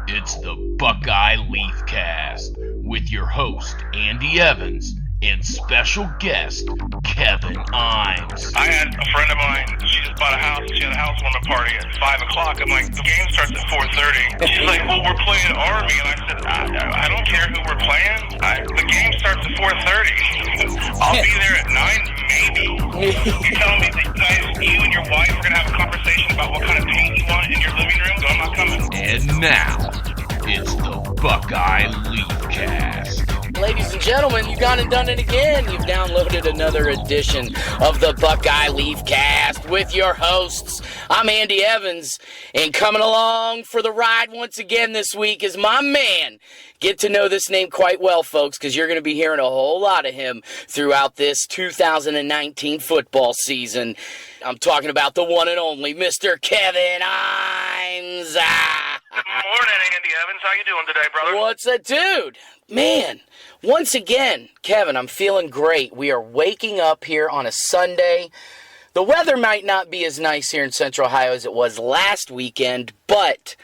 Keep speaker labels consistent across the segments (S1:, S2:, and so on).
S1: It's the Buckeye Leafcast with your host, Andy Evans, and special guest, Kevin Imes.
S2: I had a friend of mine, she just bought a house. She had a housewarming party at 5 o'clock. I'm like, the game starts at 4:30. She's like, well, we're playing Army. And I said, I don't care who we're playing. The game starts at 4:30. I'll be there at 9, maybe. You're telling me that you and your wife are going to have a conversation about what kind of paint you want in your living room? So I'm not coming.
S1: And now, it's the Buckeye Leafcast.
S3: Ladies and gentlemen, you've gone and done it again. You've downloaded another edition of the Buckeye Leafcast with your hosts. I'm Andy Evans, and coming along for the ride once again this week is my man. Get to know this name quite well, folks, because you're going to be hearing a whole lot of him throughout this 2019 football season. I'm talking about the one and only Mr. Kevin Imes.
S2: Good morning, Andy Evans. How you doing today, brother?
S3: What's a dude? Man, once again, Kevin, I'm feeling great. We are waking up here on a Sunday. The weather might not be as nice here in Central Ohio as it was last weekend, but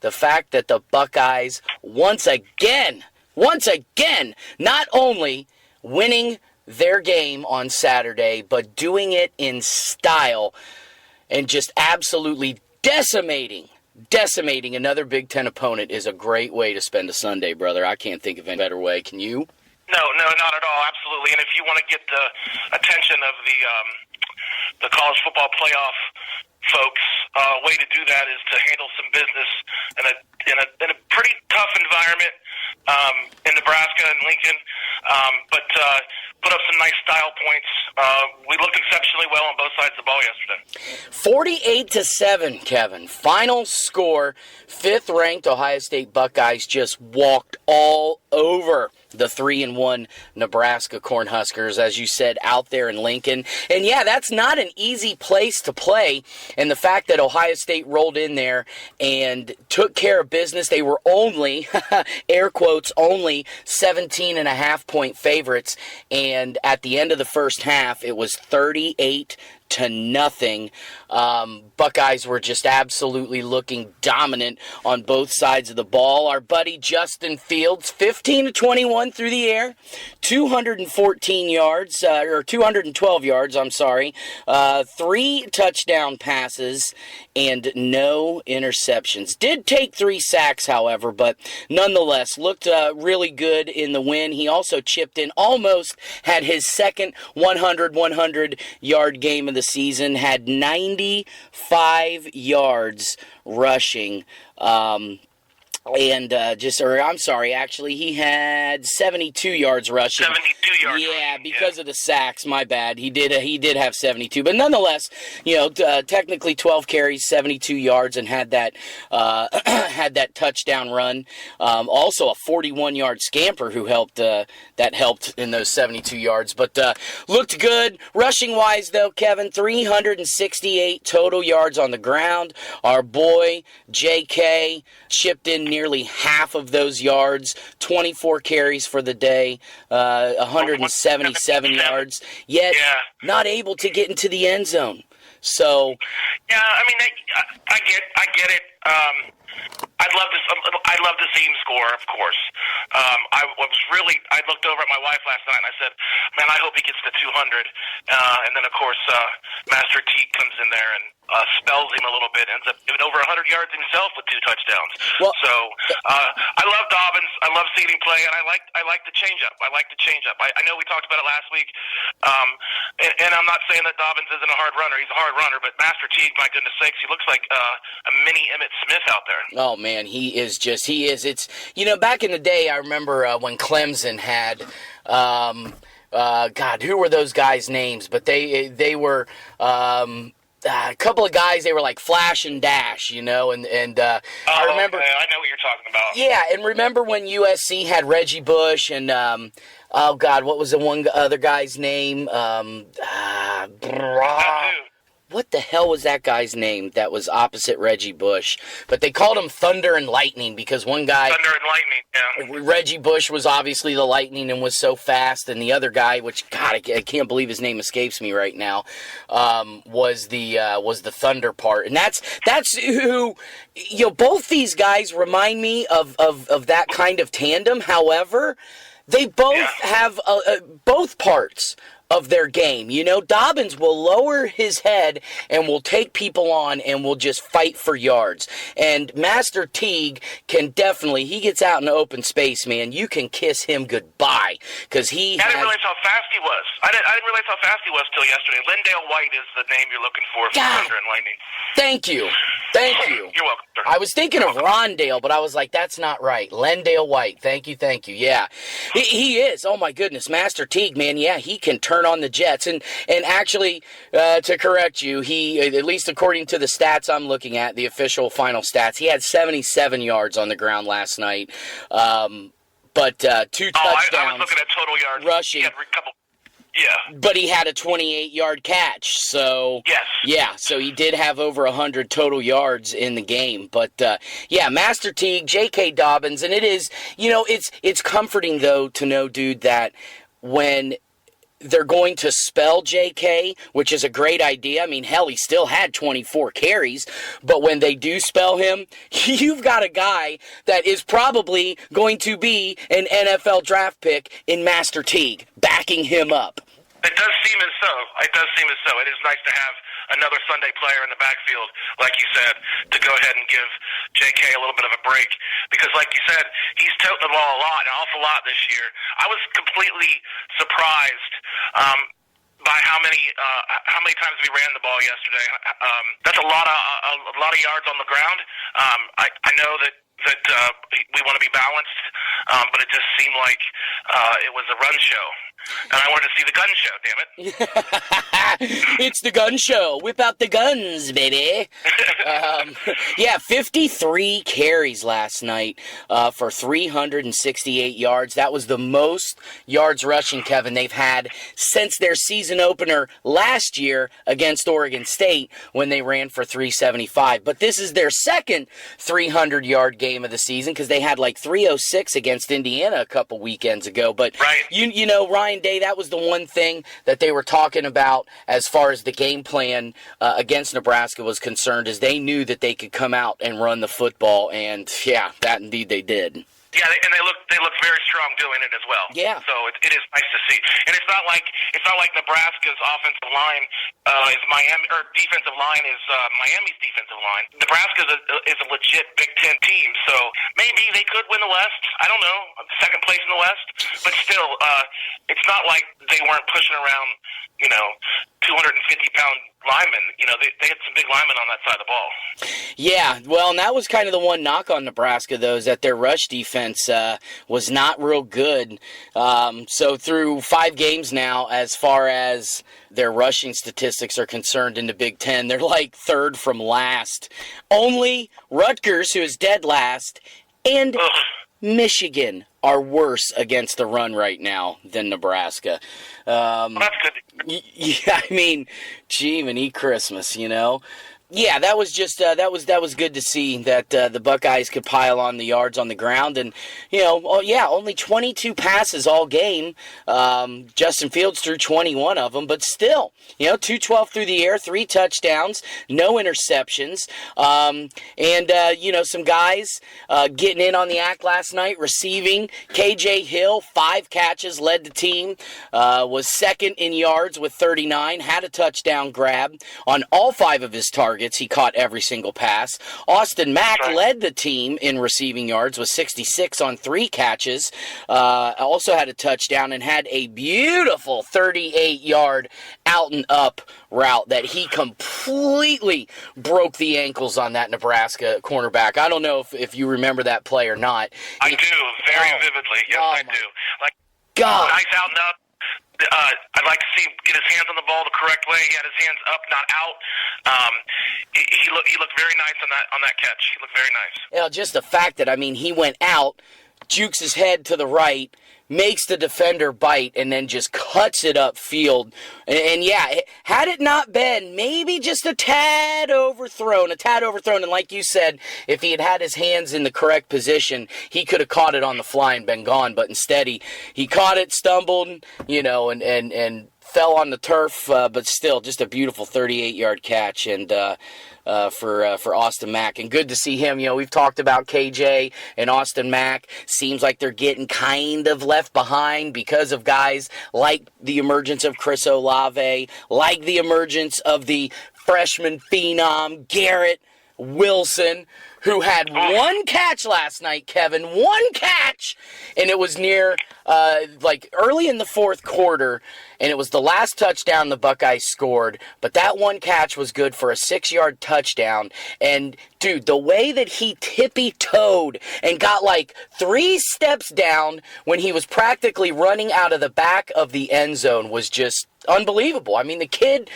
S3: the fact that the Buckeyes once again, not only winning their game on Saturday, but doing it in style and just absolutely decimating another Big Ten opponent is a great way to spend a Sunday, brother. I can't think of any better way. Can you?
S2: No, not at all. Absolutely. And if you want to get the attention of the college football playoff folks, way to do that is to handle some business in a pretty tough environment in Nebraska and Lincoln, but put up some nice style points. We looked exceptionally well on both sides of the ball yesterday.
S3: 48-7, Kevin. Final score. 5th-ranked Ohio State Buckeyes just walked all over the 3-1 Nebraska Cornhuskers, as you said, out there in Lincoln. And yeah, that's not an easy place to play. And the fact that Ohio State rolled in there and took care of business, they were only, air quotes, only 17.5-point favorites. And at the end of the first half, it was 38-0. Buckeyes were just absolutely looking dominant on both sides of the ball. Our buddy Justin Fields, 15-21 through the air, 212 yards, 3 touchdown passes, and no interceptions. Did take 3 sacks, however, but nonetheless looked really good in the win. He also chipped in, almost had his second 100-yard game of the season, had 95 yards rushing, actually, he had 72 yards rushing.
S2: 72 yards.
S3: Yeah, because of the sacks, my bad. He did have 72, but nonetheless, technically 12 carries, 72 yards, and had that touchdown run. Also a 41-yard scamper who helped in those 72 yards, but looked good. Rushing wise, though, Kevin, 368 total yards on the ground. Our boy JK chipped in nearly half of those yards, 24 carries for the day, 177 yards, yet not able to get into the end zone. So,
S2: yeah, I mean, I get it. I love to see him score, of course. I looked over at my wife last night and I said, man, I hope he gets to 200. And then, of course, Master Teague comes in there and spells him a little bit, ends up doing over 100 yards himself with 2 touchdowns. Well, so I love Dobbins. I love seeing him play, and I like the changeup. I know we talked about it last week, and I'm not saying that Dobbins isn't a hard runner. He's a hard runner, but Master Teague, my goodness sakes, he looks like a mini Emmitt Smith out there.
S3: Oh man, he is. It's back in the day, I remember when Clemson had. Who were those guys' names? But they were. A couple of guys, they were like Flash and Dash, I remember.
S2: Okay, I know what you're talking about.
S3: Yeah, and remember when USC had Reggie Bush and what was the one other guy's name? what the hell was that guy's name that was opposite Reggie Bush? But they called him Thunder and Lightning because one guy...
S2: Thunder and Lightning, yeah.
S3: Reggie Bush was obviously the Lightning and was so fast, and the other guy, which, God, I can't believe his name escapes me right now, was the Thunder part. And that's who, both these guys remind me of that kind of tandem. However, they both have both parts of their game. Dobbins will lower his head and will take people on and will just fight for yards. And Master Teague can definitely, he gets out in the open space, man. You can kiss him goodbye because I
S2: didn't realize how fast he was. I didn't realize how fast he was till yesterday. Lindale White is the name you're looking for Thunder and Lightning.
S3: Thank you.
S2: You're welcome, sir.
S3: I was thinking of Rondale, but I was like, that's not right. Lendale White. Thank you. Yeah. He is. Oh, my goodness. Master Teague, man. Yeah, he can turn on the Jets. And actually, to correct you, he, at least according to the stats I'm looking at, the official final stats, he had 77 yards on the ground last night. But 2 touchdowns.
S2: I was looking at total yards.
S3: Rushing.
S2: He had a couple. Yeah.
S3: But he had a 28-yard catch, so...
S2: Yes.
S3: Yeah, so he did have over 100 total yards in the game. But, Master Teague, J.K. Dobbins, and it is, it's comforting, though, to know, dude, that when they're going to spell J.K., which is a great idea. I mean, hell, he still had 24 carries. But when they do spell him, you've got a guy that is probably going to be an NFL draft pick in Master Teague, backing him up.
S2: It does seem as so. It is nice to have another Sunday player in the backfield, like you said, to go ahead and give J.K. a little bit of a break. Because, like you said, he's toting the ball an awful lot this year. I was completely surprised by how many times we ran the ball yesterday. That's a lot of yards on the ground. I know that we want to be balanced, but it just seemed like it was a run show. And I wanted to see the gun show, damn
S3: it. It's the gun show. Whip out the guns, baby. 53 carries last night for 368 yards. That was the most yards rushing, Kevin, they've had since their season opener last year against Oregon State when they ran for 375. But this is their second 300-yard game of the season because they had like 306 against Indiana a couple weekends ago. But, Ryan Day, that was the one thing that they were talking about as far as the game plan against Nebraska was concerned, is they knew that they could come out and run the football, and, that indeed they did.
S2: Yeah, and they look very strong doing it as well.
S3: Yeah.
S2: So it is nice to see. And it's not like Nebraska's offensive line is Miami, or defensive line is Miami's defensive line. Nebraska is a legit Big Ten team, so maybe they could win the West. I don't know, second place in the West, but still, it's not like they weren't pushing around, 250-pound linemen. They had some big linemen on that side of the ball.
S3: Yeah, well, and that was kind of the one knock on Nebraska, though, is that their rush defense was not real good. So through 5 games now, as far as their rushing statistics are concerned in the Big Ten, they're like third from last. Only Rutgers, who is dead last, and Michigan are worse against the run right now than Nebraska.
S2: Well, that's good.
S3: Yeah, I mean, gee, even eat Christmas, Yeah, that was just that was good to see that the Buckeyes could pile on the yards on the ground, and only 22 passes all game. Justin Fields threw 21 of them, but still, 212 through the air, 3 touchdowns, no interceptions, and some guys getting in on the act last night, receiving. KJ Hill, 5 catches, led the team, was second in yards with 39, had a touchdown grab on all 5 of his targets. He caught every single pass. Austin Mack led the team in receiving yards with 66 on 3 catches. Also had a touchdown and had a beautiful 38-yard out and up route that he completely broke the ankles on that Nebraska cornerback. I don't know if you remember that play or not.
S2: I do, very vividly. Yes, I do.
S3: God.
S2: Nice out and up. I'd like to see him get his hands on the ball the correct way. He had his hands up, not out. He looked very nice on that catch. He looked very nice.
S3: Just the fact that, he went out, jukes his head to the right, makes the defender bite and then just cuts it upfield. And yeah, had it not been maybe just a tad overthrown. And like you said, if he had had his hands in the correct position, he could have caught it on the fly and been gone. But instead, he caught it, stumbled, and fell on the turf. But still, just a beautiful 38-yard catch. And for Austin Mack, and good to see him. We've talked about KJ and Austin Mack. Seems like they're getting kind of left behind because of guys like the emergence of Chris Olave, like the emergence of the freshman phenom Garrett Wilson, who had one catch last night, Kevin. One catch! And it was near, early in the fourth quarter, and it was the last touchdown the Buckeyes scored, but that one catch was good for a 6-yard touchdown. And, dude, the way that he tippy-toed and got 3 steps down when he was practically running out of the back of the end zone was just unbelievable. I mean, the kid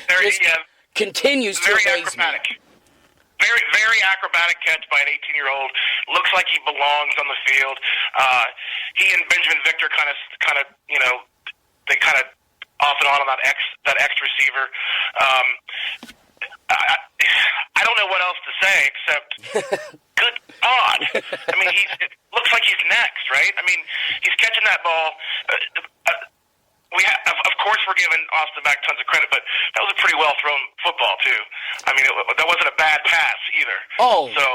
S3: continues to amaze me.
S2: Very, very acrobatic catch by an 18-year-old. Looks like he belongs on the field. He and Benjamin Victor kind of, they kind of off and on that X receiver. I don't know what else to say except, good God. I mean, it looks like he's next, right? I mean, he's catching that ball. Of course, we're giving Austin Mack tons of credit, but that was a pretty well thrown football too. I mean, that wasn't a bad pass either.
S3: Oh,
S2: so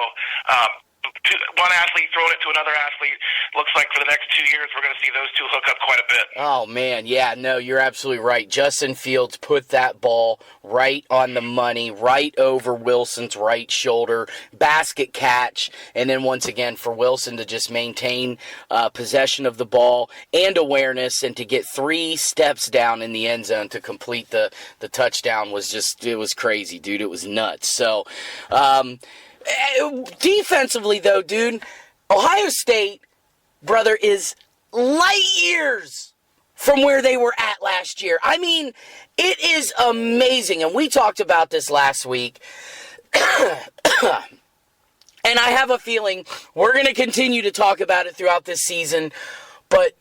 S2: one athlete throwing it to another athlete. Looks like for the next 2 years, we're going to see those two hook up quite a bit.
S3: Oh man, yeah, no, you're absolutely right. Justin Fields put that ball right on the money, right over Wilson's right shoulder, basket catch, and then once again for Wilson to just maintain possession of the ball and awareness, and to get 3 steps down in the end zone to complete the touchdown was it was crazy, dude. It was nuts. So, defensively though, dude, Ohio State, brother, is light years from where they were at last year. I mean, it is amazing, and we talked about this last week. And I have a feeling we're going to continue to talk about it throughout this season, but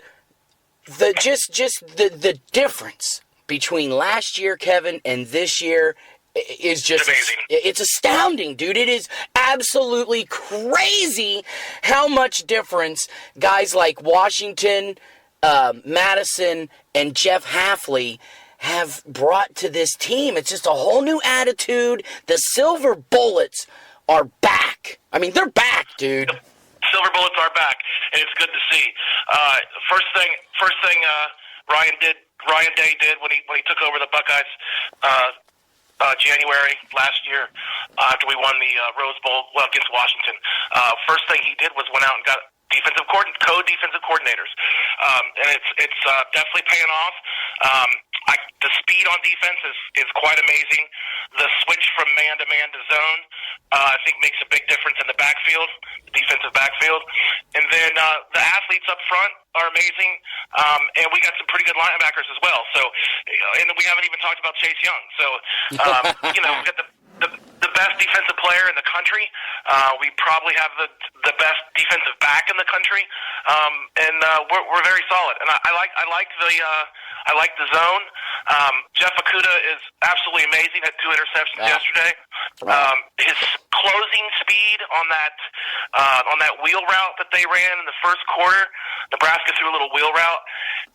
S3: the difference between last year, Kevin, and this year is just
S2: amazing.
S3: It's astounding, dude. It is absolutely crazy how much difference guys like Washington, Madison, and Jeff Hafley have brought to this team. It's just a whole new attitude. The Silver Bullets are back. I mean, they're back, dude.
S2: Silver Bullets are back, and it's good to see. First thing Ryan Day did when he took over the Buckeyes January last year after we won the Rose Bowl against Washington. First thing he did was went out and got co-defensive coordinators, and it's definitely paying off. The speed on defense is quite amazing. The switch from man-to-man to zone, I think, makes a big difference in the backfield, the defensive backfield. And then the athletes up front are amazing, and we got some pretty good linebackers as well. So, and we haven't even talked about Chase Young. So, we got the best defensive player in the country. We probably have the best defensive back in the country, and we're very solid. And I like the zone. Jeff Okudah is absolutely amazing. Had 2 interceptions yesterday. His closing speed on that wheel route that they ran in the first quarter, Nebraska threw a little wheel route,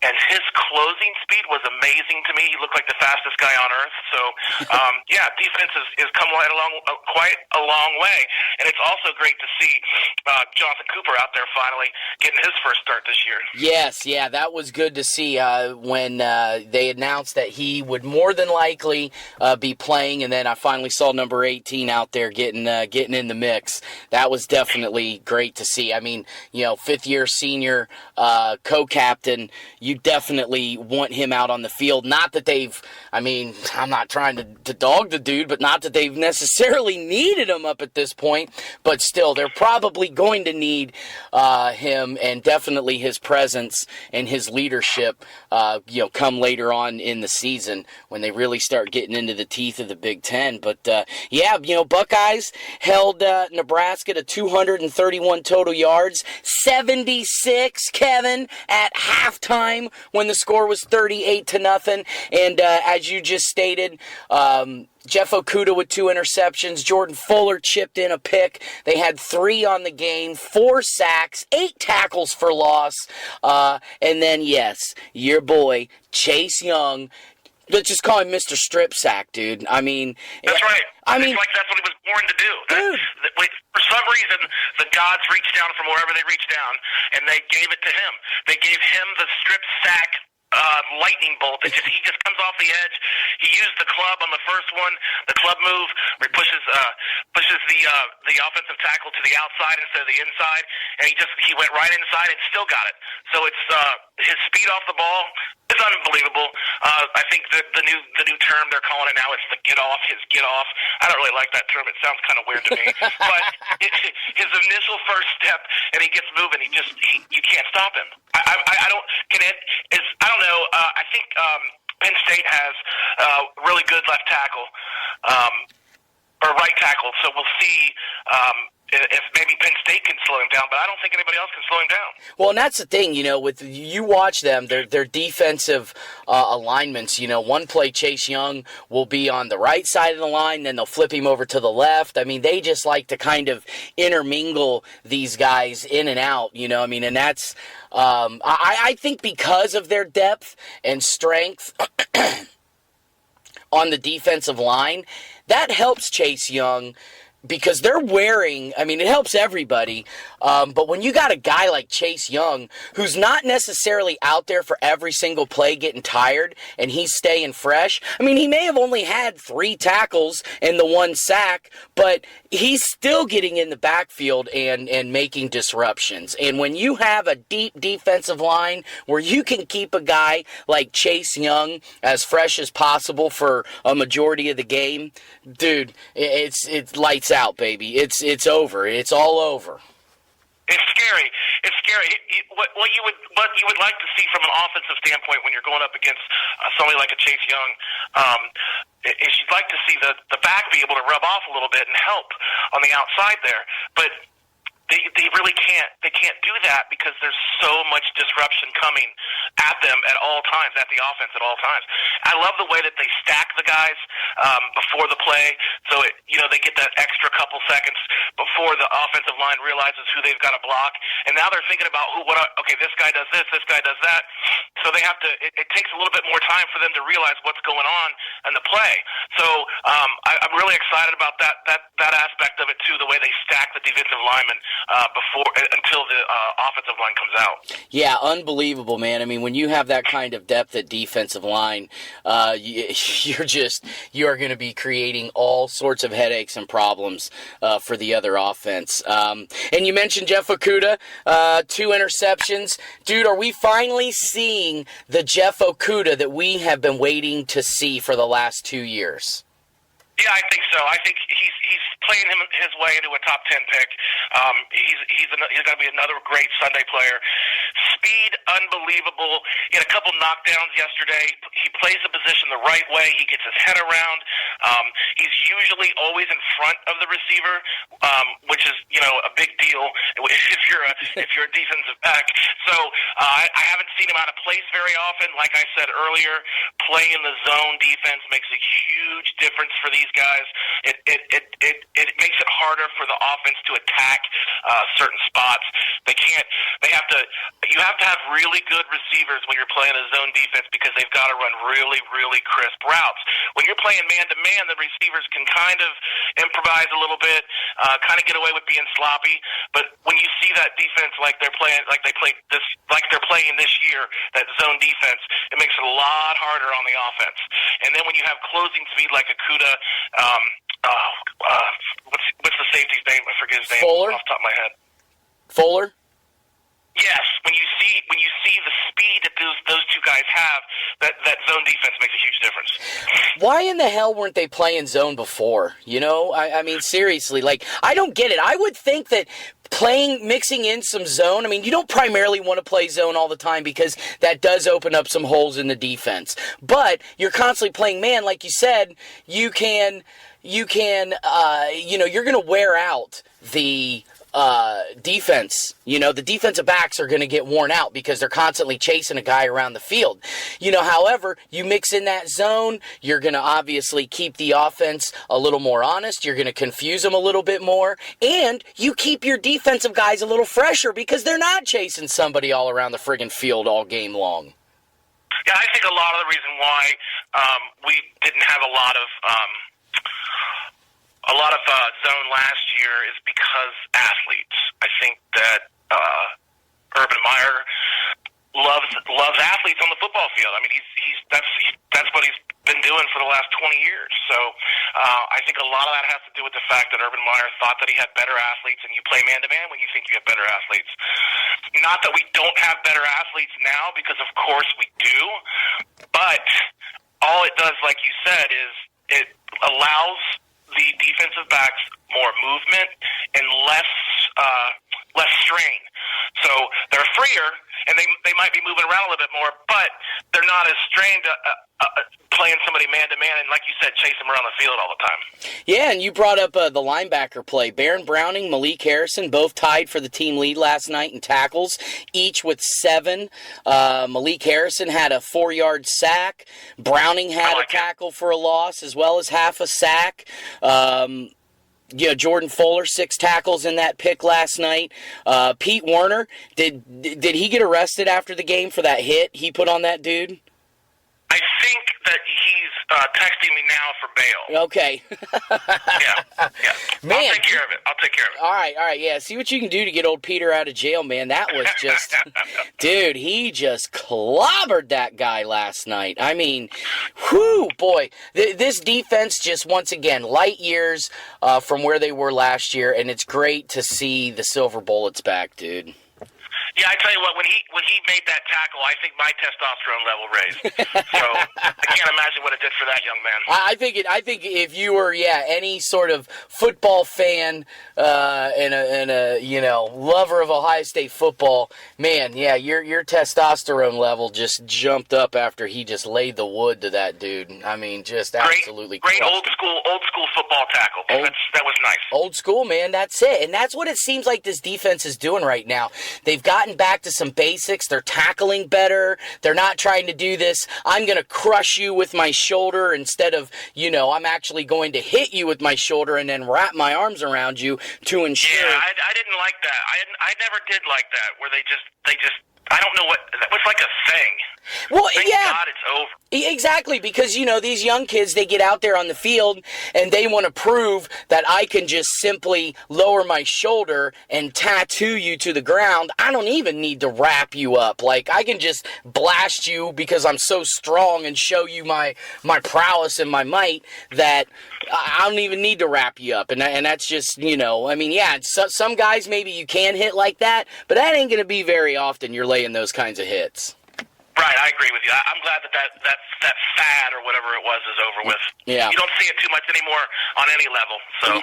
S2: and his closing speed was amazing to me. He looked like the fastest guy on earth. So, defense is come quite a long way, and it's also great to see Jonathan Cooper out there finally getting his first start this year.
S3: Yes, yeah, that was good to see when they announced that he would more than likely be playing, and then I finally saw number 18 out there getting in the mix. That was definitely great to see. I mean, 5th-year senior co-captain, you definitely want him out on the field. Not that I'm not trying to dog the dude, but not that they've necessarily needed him up at this point. But still, they're probably going to need him, and definitely his presence and his leadership, come later on in the season when they really start getting into the teeth of the Big Ten. But, Buckeyes held Nebraska to 231 total yards, 76, Kevin, at halftime when the score was 38-0. And as you just stated, Jeff Okudah with 2 interceptions. Jordan Fuller chipped in a pick. They had 3 on the game, 4 sacks, 8 tackles for loss. And then, yes, your boy, Chase Young. Let's just call him Mr. Strip Sack, dude.
S2: That's right. It's like that's what he was born to do.
S3: Dude.
S2: For some reason, the gods reached down from wherever they reached down, and they gave it to him. They gave him the strip sack lightning bolt. He just comes off the edge. He used the club on the first one, the club move, where he pushes the offensive tackle to the outside instead of the inside, and he went right inside and still got it. So it's his speed off the ball is unbelievable. I think the new term they're calling it now is the get off. I don't really like that term. It sounds kind of weird to me. But his initial first step, and he gets moving. You can't stop him. I don't know. I think Penn State has really good left tackle or right tackle. So we'll see if maybe Penn State can slow him down, but I don't think anybody else can slow him down.
S3: Well, and that's the thing, with you watch them, their defensive alignments. One play Chase Young will be on the right side of the line, then they'll flip him over to the left. They just like to kind of intermingle these guys in and out, and that's, I think because of their depth and strength on the defensive line, that helps Chase Young. Because they're wearing, it helps everybody, but when you got a guy like Chase Young, who's not necessarily out there for every single play getting tired, and he's staying fresh, he may have only had 3 tackles and the 1 sack, but he's still getting in the backfield and making disruptions. And when you have a deep defensive line where you can keep a guy like Chase Young as fresh as possible for a majority of the game, dude, it's lights out, baby. It's over. It's all over.
S2: It's scary. What you would like to see from an offensive standpoint when you're going up against somebody like a Chase Young is you'd like to see the back be able to rub off a little bit and help on the outside there, but they really can't. They can't do that because there's so much disruption coming at them at all times, at the offense at all times. I love the way that they stack the guys before the play, so they get that extra couple seconds before the offensive line realizes who they've got to block, and now they're thinking about this guy does this guy does that, so they have to. It takes a little bit more time for them to realize what's going on in the play. So I'm really excited about that aspect of it too, the way they stack the defensive linemen until the offensive line comes out.
S3: Yeah, unbelievable, man. When you have that kind of depth at defensive line, you are going to be creating all sorts of headaches and problems for the other offense. And you mentioned Jeff Okudah, 2 interceptions. Dude, are we finally seeing the Jeff Okudah that we have been waiting to see for the last 2 years?
S2: Yeah, I think so. I think he's playing his way into a top 10 pick. He's going to be another great Sunday player. Speed, unbelievable. He had a couple knockdowns yesterday. He plays the position the right way. He gets his head around. He's usually always in front of the receiver, which is a big deal if you're a defensive back. So I haven't seen him out of place very often. Like I said earlier, playing the zone defense makes a huge difference for these guys. It makes it harder for the offense to attack certain spots. You have to have really good receivers when you're playing a zone defense because they've got to run really, really crisp routes. When you're playing man-to-man, the receivers can kind of improvise a little bit, kind of get away with being sloppy. But when you see that defense like they're playing this year, that zone defense, it makes it a lot harder on the offense. And then when you have closing speed like Okudah, what's the safety's name? I forget his name
S3: Fuller?
S2: off the top of my head.
S3: Fuller?
S2: Yes, when you see see the speed that those two guys have, that zone defense makes a huge difference.
S3: Why in the hell weren't they playing zone before? You know, I mean, seriously, like, I don't get it. I would think that mixing in some zone, I mean, you don't primarily want to play zone all the time because that does open up some holes in the defense. But you're constantly playing man, like you said, you're going to wear out the defense. You know, the defensive backs are going to get worn out because they're constantly chasing a guy around the field. You know, however, you mix in that zone, you're going to obviously keep the offense a little more honest. You're going to confuse them a little bit more. And you keep your defensive guys a little fresher because they're not chasing somebody all around the friggin' field all game long.
S2: Yeah, I think a lot of the reason why we didn't have a lot of zone last year is because athletes. I think that Urban Meyer loves athletes on the football field. I mean, that's what he's been doing for the last 20 years. So I think a lot of that has to do with the fact that Urban Meyer thought that he had better athletes, and you play man-to-man when you think you have better athletes. Not that we don't have better athletes now, because of course we do, but all it does, like you said, is it allows the defensive backs more movement and less strain. So they're freer, and they might be moving around a little bit more, but they're not as strained playing somebody man-to-man and, like you said, chase them around the field all the time.
S3: Yeah, and you brought up the linebacker play. Baron Browning, Malik Harrison, both tied for the team lead last night in tackles, each with 7. Malik Harrison had a 4-yard sack. Browning had a tackle for a loss as well as half a sack. Jordan Fuller, 6 tackles in that pick last night. Pete Werner, did he get arrested after the game for that hit he put on that dude?
S2: I think that he's texting me now for bail.
S3: Okay.
S2: Yeah. Man. I'll take care of it.
S3: All right, yeah. See what you can do to get old Peter out of jail, man. That was just, dude, he just clobbered that guy last night. I mean, whew, boy. This defense just, once again, light years from where they were last year, and it's great to see the Silver Bullets back, dude.
S2: Yeah, I tell you what, when he made that tackle, I think my testosterone level raised. So I can't imagine what it did for that young man.
S3: I think if you were any sort of football fan and a lover of Ohio State football, man, your testosterone level just jumped up after he just laid the wood to that dude. I mean, just absolutely
S2: great old school football tackle. That was nice.
S3: Old school, man. That's it, and that's what it seems like this defense is doing right now. They've gotten back to some basics. They're tackling better. They're not trying to do this, I'm going to crush you with my shoulder instead of, I'm actually going to hit you with my shoulder and then wrap my arms around you to ensure.
S2: Yeah, I didn't like that. I never did like that, where they just I don't know what, that was like a thing.
S3: Well,
S2: Thank God it's over.
S3: Exactly, because, these young kids, they get out there on the field and they want to prove that I can just simply lower my shoulder and tattoo you to the ground. I don't even need to wrap you up. Like, I can just blast you because I'm so strong and show you my prowess and my might that I don't even need to wrap you up. And that's just, some guys maybe you can hit like that, but that ain't going to be very often you're laying those kinds of hits.
S2: Right, I agree with you. I'm glad that fad or whatever it was is over with.
S3: Yeah.
S2: You don't see it too much anymore on any level. So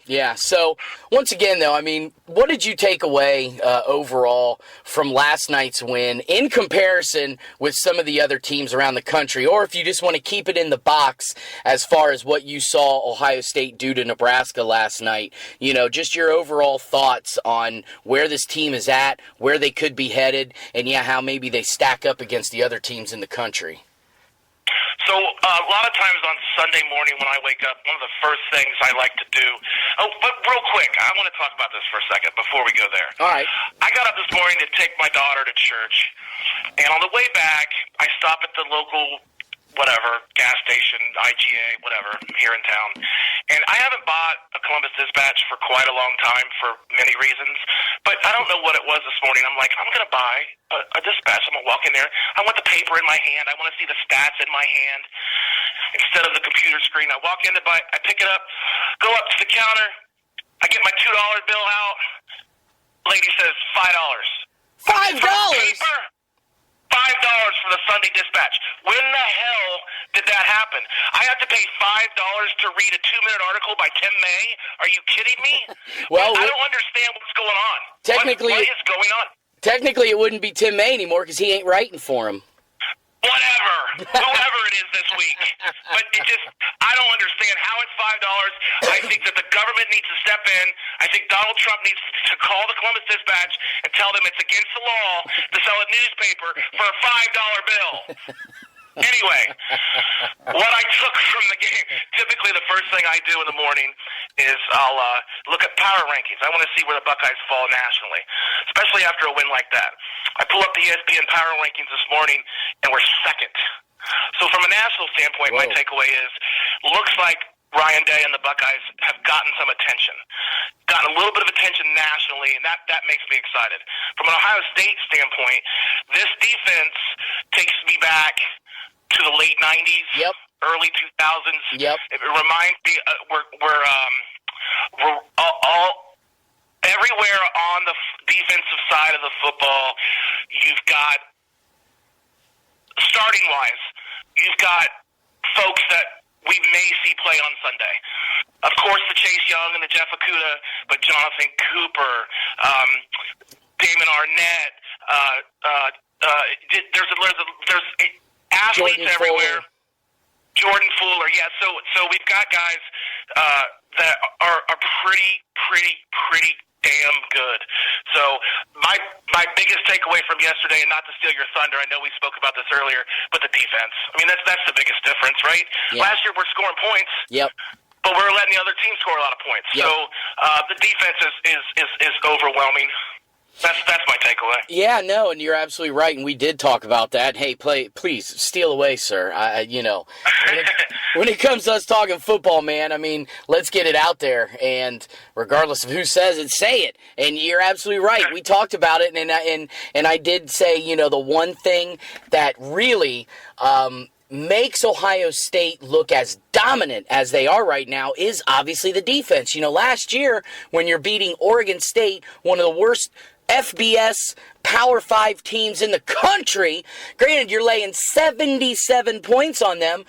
S3: Yeah. So, once again, though, what did you take away overall from last night's win in comparison with some of the other teams around the country? Or if you just want to keep it in the box as far as what you saw Ohio State do to Nebraska last night, just your overall thoughts on where this team is at, where they could be headed, and how maybe they stack up against the other teams in the country.
S2: So a lot of times on Sunday morning when I wake up, one of the first things I like to do. Oh, but real quick, I want to talk about this for a second before we go there.
S3: All right.
S2: I got up this morning to take my daughter to church, and on the way back, I stop at the local gas station, IGA, whatever, here in town. And I haven't bought a Columbus Dispatch for quite a long time for many reasons, but I don't know what it was this morning. I'm like, I'm going to buy a Dispatch. I'm going to walk in there. I want the paper in my hand. I want to see the stats in my hand instead of the computer screen. I walk in to buy, I pick it up, go up to the counter. I get my $2 bill out. Lady says, $5.
S3: $5?
S2: Paper, $5 for the Sunday Dispatch. When the hell did that happen? I have to pay $5 to read a 2-minute article by Tim May? Are you kidding me?
S3: Well,
S2: I don't understand what's going on.
S3: Technically,
S2: what is going on?
S3: Technically, it wouldn't be Tim May anymore because he ain't writing for him.
S2: Whatever, whoever it is this week. But I don't understand how it's $5. I think that the government needs to step in. I think Donald Trump needs to call the Columbus Dispatch and tell them it's against the law to sell a newspaper for a $5 bill. Anyway, what I took from the game, typically the first thing I do in the morning is I'll look at power rankings. I want to see where the Buckeyes fall nationally, especially after a win like that. I pull up the ESPN power rankings this morning, and we're second. So from a national standpoint, my takeaway is, looks like Ryan Day and the Buckeyes have gotten some attention, gotten a little bit of attention nationally, and that makes me excited. From an Ohio State standpoint, this defense takes me back to the late 90s, early 2000s. It reminds me, we're all everywhere on the defensive side of the football. You've got, starting-wise, you've got folks that we may see play on Sunday. Of course, the Chase Young and the Jeff Okudah, but Jonathan Cooper, Damon Arnett, there's athletes
S3: Jordan
S2: everywhere.
S3: Fuller.
S2: Jordan Fuller, yeah. So we've got guys that are pretty damn good. So my biggest takeaway from yesterday, and not to steal your thunder, I know we spoke about this earlier, but the defense. I mean, that's the biggest difference, right? Yeah. Last year we're scoring points. But we're letting the other team score a lot of points. So the defense is overwhelming. That's my takeaway.
S3: Yeah, no, and you're absolutely right, and we did talk about that. Hey, please, steal away, sir. When it comes to us talking football, man, I mean, let's get it out there, and regardless of who says it, say it. And you're absolutely right. We talked about it, and I did say, the one thing that really makes Ohio State look as dominant as they are right now is obviously the defense. Last year, when you're beating Oregon State, one of the worst FBS Power 5 teams in the country, granted, you're laying 77 points on them,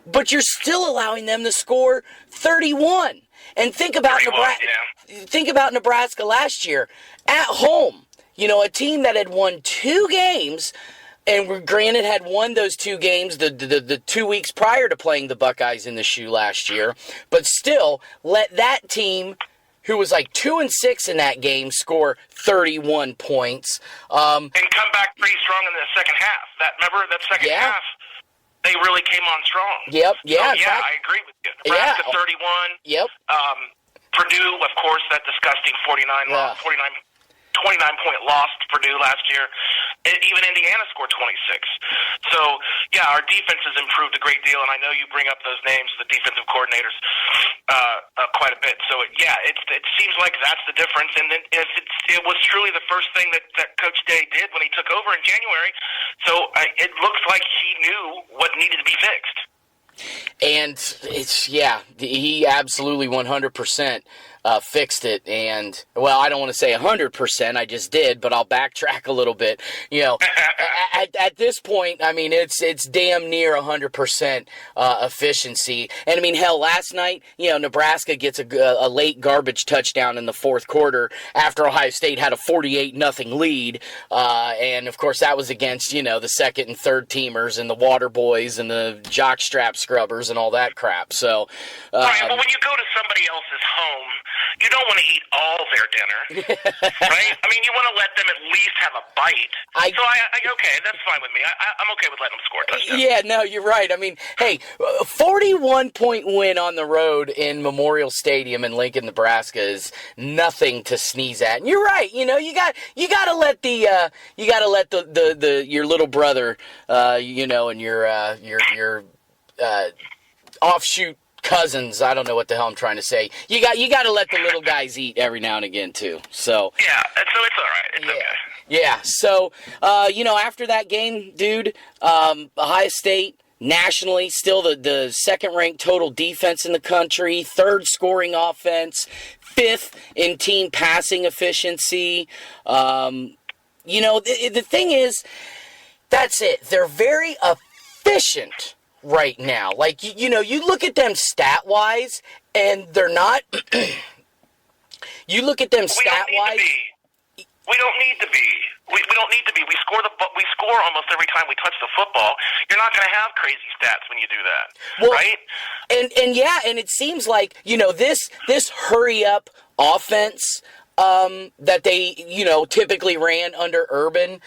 S3: but you're still allowing them to score 31. And think about Nebraska last year at home. A team that had won 2 games, and granted had won those 2 games the 2 weeks prior to playing the Buckeyes in the shoe last year, but still let that team, who was like 2-6 in that game, score 31 points.
S2: And come back pretty strong in the second half. Remember that second half? They really came on strong. I agree with you. Nebraska 31. Purdue, of course, that disgusting 29-point loss to Purdue last year. Even Indiana scored 26. So, our defense has improved a great deal, and I know you bring up those names, the defensive coordinators, quite a bit. So, it seems like that's the difference. And then it was truly the first thing that Coach Day did when he took over in January. So, it looks like he knew what needed to be fixed.
S3: And he absolutely 100% fixed it. And, well, I don't want to say 100%, I just did, but I'll backtrack a little bit. At this point, I mean, it's damn near 100% efficiency. And, I mean, hell, last night, Nebraska gets a late garbage touchdown in the fourth quarter after Ohio State had a 48-0 lead. And, of course, that was against, the second and third teamers and the water boys and the jockstrap scrubbers and all that crap. So,
S2: right, but when you go to somebody else's home, you don't want to eat all their dinner, right? I mean, you want to let them at least have a bite. Okay, that's fine with me. I'm okay with letting them score a touchdown.
S3: Yeah, no, you're right. I mean, hey, 41-point win on the road in Memorial Stadium in Lincoln, Nebraska is nothing to sneeze at. And you're right. You got to let your little brother, and your offshoot cousins, I don't know what the hell I'm trying to say. You got to let the little guys eat every now and again too. So
S2: so it's all right. It's okay.
S3: Yeah. So after that game, dude, Ohio State nationally still the second-ranked total defense in the country, third scoring offense, fifth in team passing efficiency. the thing is, that's it. They're very efficient right now. Like, you look at them stat-wise, and they're not... you look at them stat-wise...
S2: We don't need to be. We don't need to be. We score almost every time we touch the football. You're not going to have crazy stats when you do that, right?
S3: And it seems like, this hurry-up offense... that they, typically ran under Urban,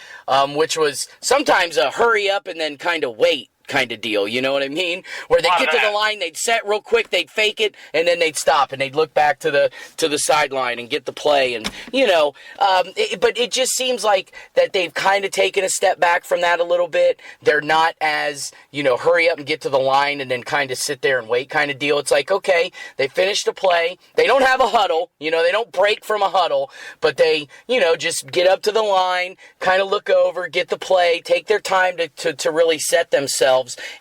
S3: which was sometimes a hurry up and then kind of wait kind of deal, you know what I mean? Where they'd get to the line, they'd set real quick, they'd fake it, and then they'd stop, and they'd look back to the sideline and get the play, and, but it just seems like that they've kind of taken a step back from that a little bit. They're not as, hurry up and get to the line and then kind of sit there and wait kind of deal. It's like, okay, they finished the play, they don't have a huddle, they don't break from a huddle, but they, just get up to the line, kind of look over, get the play, take their time to really set themselves.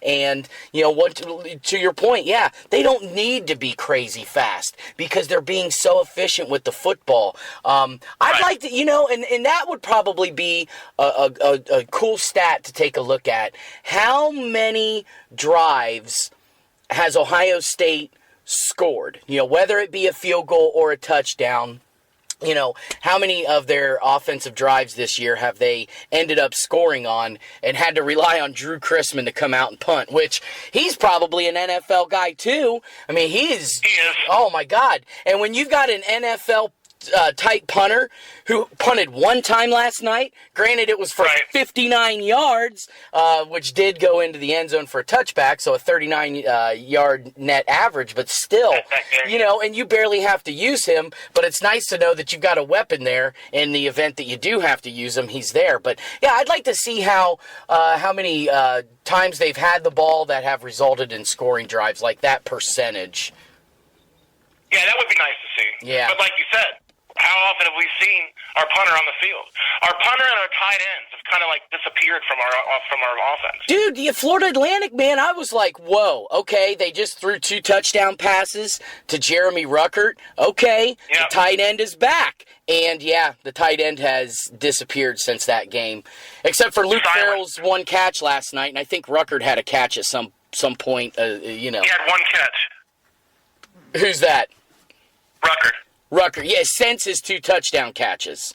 S3: And, to your point, yeah, they don't need to be crazy fast because they're being so efficient with the football. I'd like to, and that would probably be a cool stat to take a look at. How many drives has Ohio State scored? Whether it be a field goal or a touchdown. How many of their offensive drives this year have they ended up scoring on and had to rely on Drew Chrisman to come out and punt, which he's probably an NFL guy too. I mean, he is. Oh, my God. And when you've got an NFL type punter who punted one time last night, granted it was for 59 yards, which did go into the end zone for a touchback, so a 39-yard net average, but still, and you barely have to use him, but it's nice to know that you've got a weapon there in the event that you do have to use him, he's there. But, yeah, I'd like to see how many times they've had the ball that have resulted in scoring drives, like that percentage.
S2: Yeah, that would be nice to see.
S3: Yeah.
S2: But like you said, how often have we seen our punter on the field? Our punter and our tight ends have kind of like disappeared from our offense.
S3: Dude, the Florida Atlantic, man, I was like, whoa, okay, they just threw 2 touchdown passes to Jeremy Ruckert. Okay, The tight end is back. And, yeah, the tight end has disappeared since that game, except for Luke Farrell's one catch last night, and I think Ruckert had a catch at some point, He
S2: had one catch.
S3: Who's that?
S2: Ruckert,
S3: yeah, since his 2 touchdown catches.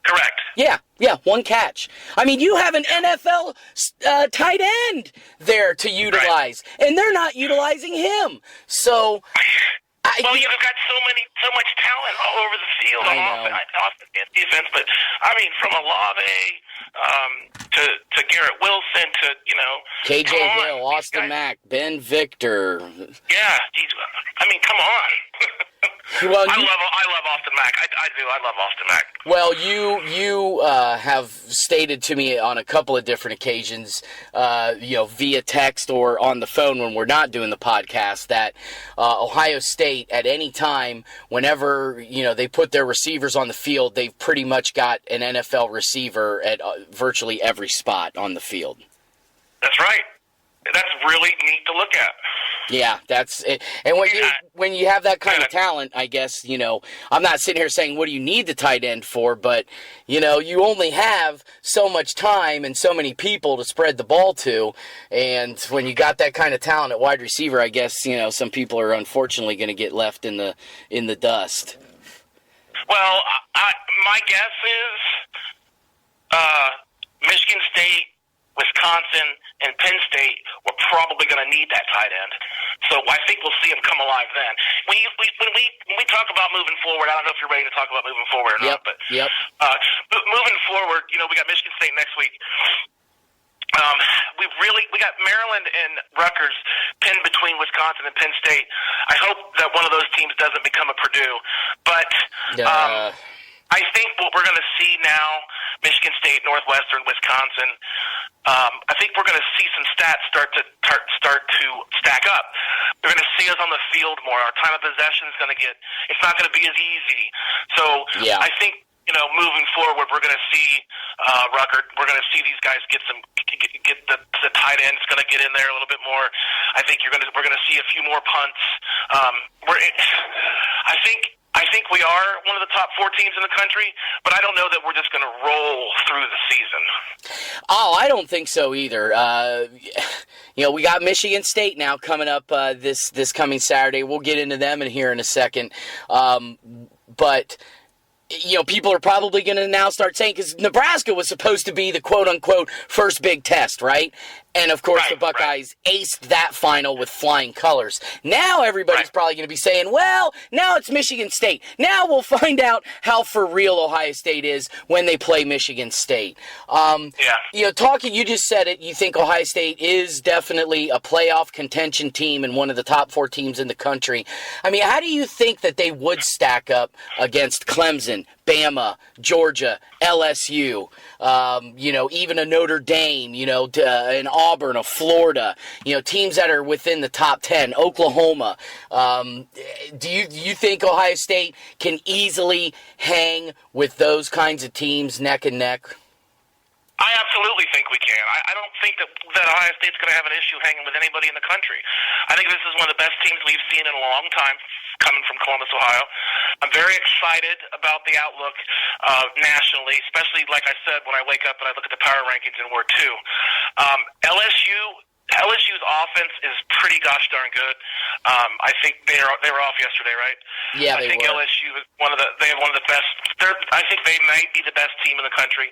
S2: Correct.
S3: Yeah, one catch. I mean, you have an NFL tight end there to utilize, and they're not utilizing him. So,
S2: you've got so much talent all over the field on offense and defense. But I mean, from Olave to Garrett Wilson to
S3: KJ Hill, Austin Mack, Ben Victor.
S2: Yeah, I mean, come on.
S3: Well,
S2: I love Austin Mack. I do. I love Austin Mack.
S3: Well, you have stated to me on a couple of different occasions, via text or on the phone when we're not doing the podcast, that Ohio State at any time, whenever they put their receivers on the field, they've pretty much got an NFL receiver at virtually every spot on the field.
S2: That's right. That's really neat to look at.
S3: Yeah, that's it. And when you have that kind of talent, I guess, I'm not sitting here saying what do you need the tight end for, but, you only have so much time and so many people to spread the ball to, and when you got that kind of talent at wide receiver, I guess, some people are unfortunately going to get left in the dust.
S2: Well, my guess is Michigan State, Wisconsin, and Penn State were probably going to need that tight end. So I think we'll see him come alive then. When we talk about moving forward, I don't know if you're ready to talk about moving forward or not, but moving forward, we got Michigan State next week. We got Maryland and Rutgers pinned between Wisconsin and Penn State. I hope that one of those teams doesn't become a Purdue, but I think what we're going to see now, Michigan State, Northwestern, Wisconsin, I think we're going to see some stats start to stack up. We're going to see us on the field more. Our time of possession is going to it's not going to be as easy. So I think, moving forward, we're going to see Ruckert. We're going to see these guys get the tight end is going to get in there a little bit more. I think we're going to see a few more punts. I think I think we are one of the top 4 teams in the country, but I don't know that we're just going to roll through the season.
S3: Oh, I don't think so either. We got Michigan State now coming up this coming Saturday. We'll get into them here in a second. But people are probably going to now start saying, because Nebraska was supposed to be the quote-unquote first big test, right? And, of course, the Buckeyes aced that final with flying colors. Now everybody's probably going to be saying, well, now it's Michigan State. Now we'll find out how for real Ohio State is when they play Michigan State. You just said it, you think Ohio State is definitely a playoff contention team and one of the top 4 teams in the country. I mean, how do you think that they would stack up against Clemson, Bama, Georgia, LSU, even a Notre Dame, an Auburn, a Florida, teams that are within the top 10, Oklahoma. Do you think Ohio State can easily hang with those kinds of teams neck and neck?
S2: I absolutely think we can. I don't think that Ohio State's going to have an issue hanging with anybody in the country. I think this is one of the best teams we've seen in a long time coming from Columbus, Ohio. I'm very excited about the outlook nationally, especially, like I said, when I wake up and I look at the power rankings and we're 2. LSU's offense is pretty gosh darn good. I think they were off yesterday, right?
S3: Yeah,
S2: I think LSU is they have one of the best. I think they might be the best team in the country.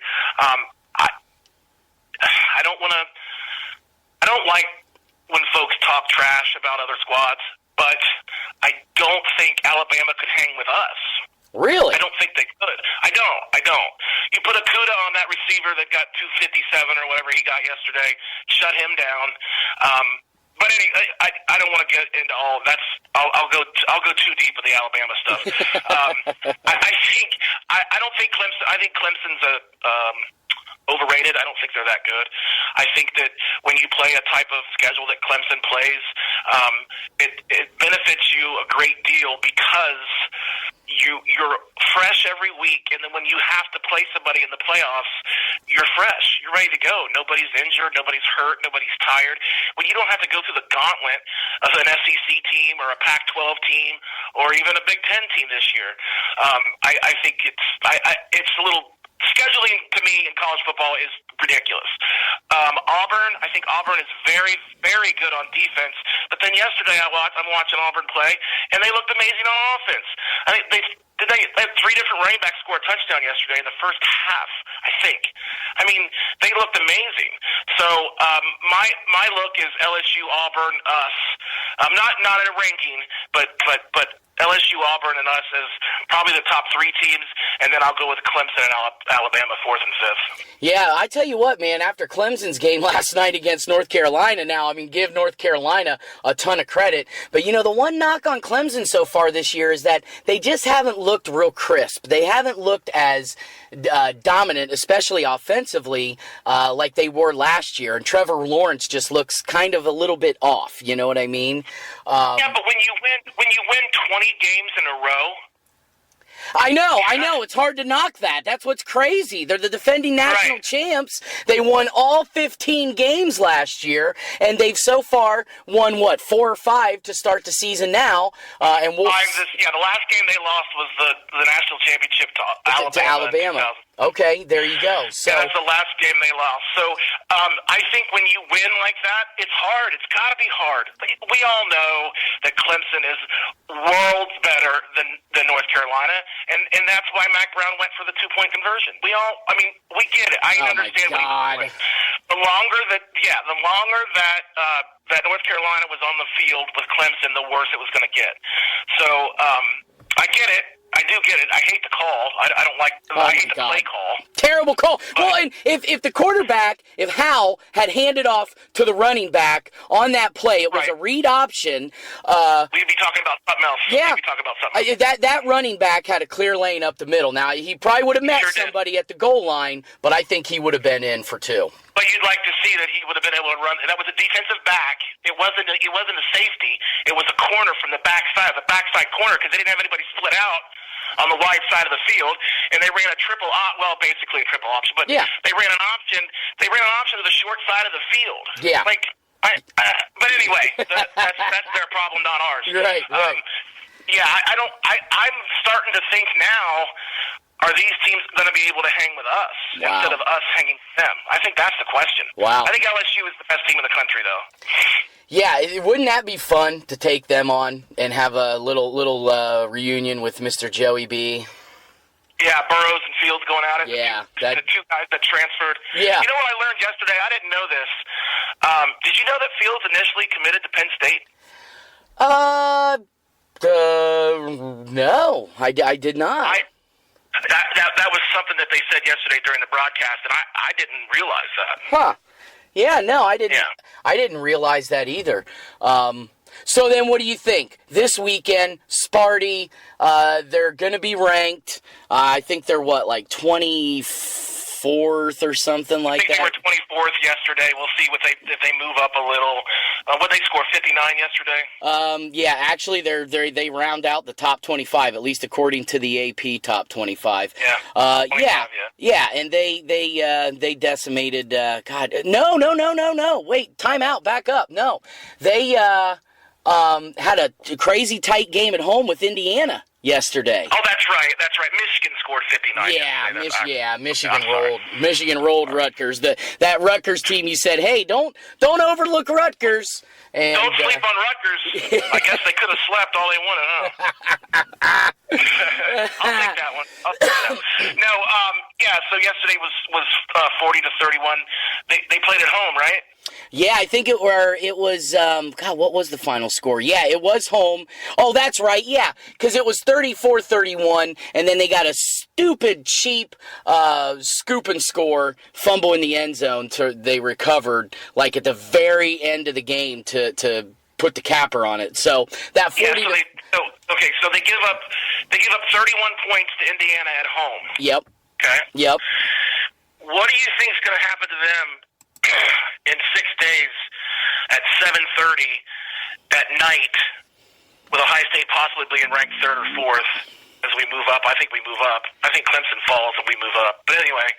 S2: I don't like when folks talk trash about other squads, but I don't think Alabama could hang with us.
S3: Really?
S2: I don't think they could. I don't. You put a CUDA on that receiver that got 257 or whatever he got yesterday, shut him down. But anyway, I don't want to get into all of that. I'll go too deep with the Alabama stuff. I don't think Clemson. I think Clemson's overrated. I don't think they're that good. I think that when you play a type of schedule that Clemson plays, it benefits you a great deal because you're fresh every week, and then when you have to play somebody in the playoffs, you're fresh. You're ready to go. Nobody's injured. Nobody's hurt. Nobody's tired. When you don't have to go through the gauntlet of an SEC team or a Pac-12 team or even a Big Ten team this year, I think it's a little. Scheduling, to me, in college football is ridiculous. Auburn, I think Auburn is very, very good on defense. But then yesterday I'm watching Auburn play, and they looked amazing on offense. I think they had 3 different running backs score a touchdown yesterday in the first half, I think. I mean, they looked amazing. So my look is LSU, Auburn, us. Not in a ranking, but LSU, Auburn, and us as probably the top 3 teams, and then I'll go with Clemson and Alabama 4th and 5th.
S3: Yeah, I tell you what, man, after Clemson's game last night against North Carolina now, I mean, give North Carolina a ton of credit, but the one knock on Clemson so far this year is that they just haven't looked real crisp. They haven't looked as dominant, especially offensively, like they were last year, and Trevor Lawrence just looks kind of a little bit off, you know what I mean?
S2: Yeah, but when you win 20 games in a row,
S3: I know. It's hard to knock that. That's what's crazy. They're the defending national champs. They won all 15 games last year, and they've so far won, 4 or 5 to start the season now. And we'll...
S2: the last game they lost was the national championship to Alabama.
S3: Okay, there you go. So
S2: that's the last game they lost. So I think when you win like that, it's hard. It's got to be hard. We all know that Clemson is worlds better than North Carolina, and that's why Mac Brown went for the 2-point conversion. We get it. I understand what he's doing. The longer that North Carolina was on the field with Clemson, the worse it was going to get. So I get it. I do get it. I hate the call. I don't like. I hate the play call.
S3: Terrible call. Well, and if the quarterback, if Howell had handed off to the running back on that play, it was a read option.
S2: We'd be talking about something else.
S3: Yeah,
S2: we'd be talking about something else.
S3: That running back had a clear lane up the middle. Now he probably would have met somebody at the goal line, but I think he would have been in for 2.
S2: But you'd like to see that he would have been able to run. That was a defensive back. It wasn't a safety. It was a corner from the backside corner, because they didn't have anybody split out on the wide side of the field, and they ran a basically a triple option, but they ran an option. They ran an option to the short side of the field.
S3: Yeah.
S2: But anyway, that's their problem, not ours.
S3: Right.
S2: Yeah, I'm starting to think now, are these teams going to be able to hang with us instead of us hanging with them? I think that's the question.
S3: Wow.
S2: I think LSU is the best team in the country, though.
S3: Yeah, wouldn't that be fun to take them on and have a little reunion with Mr. Joey B?
S2: Yeah, Burrows and Fields going at it.
S3: Yeah.
S2: The two guys that transferred.
S3: Yeah.
S2: You know what I learned yesterday? I didn't know this. Did you know that Fields initially committed to Penn State?
S3: No, I did not.
S2: That was something that they said yesterday during the broadcast, and I didn't realize that.
S3: Huh. Yeah, no, I didn't.
S2: Yeah.
S3: I didn't realize that either. So then what do you think? This weekend, Sparty, they're going to be ranked. I think they're, like 24th or something like that?
S2: I think they were 24th yesterday. We'll see if they move up a little. What they score, 59 yesterday?
S3: Yeah, actually, they round out the top 25, at least according to the AP top 25.
S2: Yeah.
S3: 25, yeah, and they decimated. God, no. Wait, time out. Back up. No, they had a crazy tight game at home with Indiana yesterday.
S2: Oh, that's right. Michigan scored 59.
S3: Michigan rolled Rutgers. That Rutgers team, you said, hey, don't overlook Rutgers. And,
S2: don't sleep on Rutgers. I guess they could have slept all they wanted, huh? I'll take that one. No, so yesterday was 40-31. They played at home, right?
S3: Yeah, I think it was, God, what was the final score? Yeah, it was home. Oh, that's right, yeah, because it was 34-31, and then they got a stupid, cheap scoop and score, fumble in the end zone. They recovered, like, at the very end of the game to put the capper on it. So that 40
S2: so they give up 31 points to Indiana at home.
S3: Yep.
S2: Okay?
S3: Yep.
S2: What do you think is going to happen to them in 6 days at 7:30 at night, with Ohio State possibly being ranked 3rd or 4th as we move up? I think we move up. I think Clemson falls and we move up. But anyway,